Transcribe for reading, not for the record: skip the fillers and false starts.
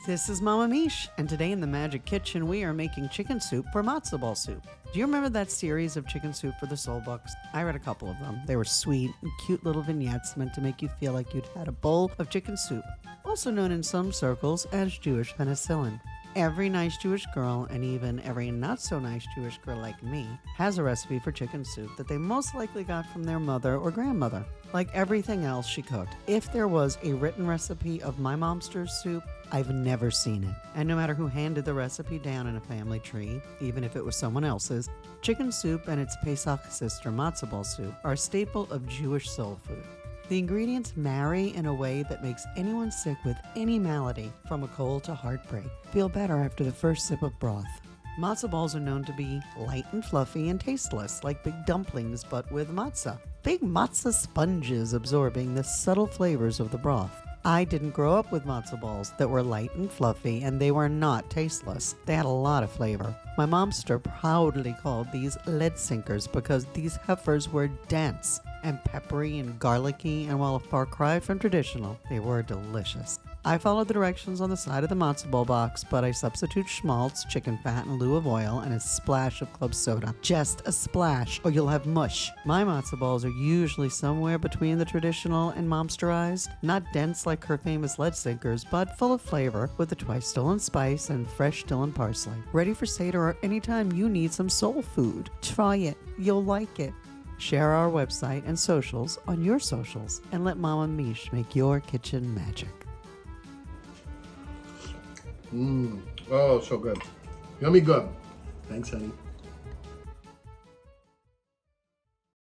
This is Mama Mish, and today in the Magic Kitchen we are making chicken soup for matzo ball soup. Do you remember that series of Chicken Soup for the Soul books? I read a couple of them. They were sweet and cute little vignettes meant to make you feel like you'd had a bowl of chicken soup, also known in some circles as Jewish penicillin. Every nice Jewish girl, and even every not so nice Jewish girl like me, has a recipe for chicken soup that they most likely got from their mother or grandmother. Like everything else she cooked, if there was a written recipe of my Momster's soup, I've never seen it. And no matter who handed the recipe down in a family tree, even if it was someone else's, chicken soup and its Pesach sister matzo ball soup are a staple of Jewish soul food. The ingredients marry in a way that makes anyone sick with any malady, from a cold to heartbreak, feel better after the first sip of broth. Matzo balls are known to be light and fluffy and tasteless, like big dumplings but with matzah. Big matzah sponges absorbing the subtle flavors of the broth. I didn't grow up with matzo balls that were light and fluffy, and they were not tasteless. They had a lot of flavor. My momster proudly called these lead sinkers because these heifers were dense and peppery and garlicky, and while a far cry from traditional, they were delicious. I followed the directions on the side of the matzo ball box, but I substitute schmaltz, chicken fat in lieu of oil, and a splash of club soda. Just a splash, or you'll have mush. My matzo balls are usually somewhere between the traditional and momsterized, not dense like her famous lead sinkers, but full of flavor, with a twice stolen spice and fresh dill and parsley. Ready for Seder or anytime you need some soul food. Try it. You'll like it. Share our website and socials on your socials, and let Mama Mish make your kitchen magic. Oh, so good. Yummy good. Thanks, honey.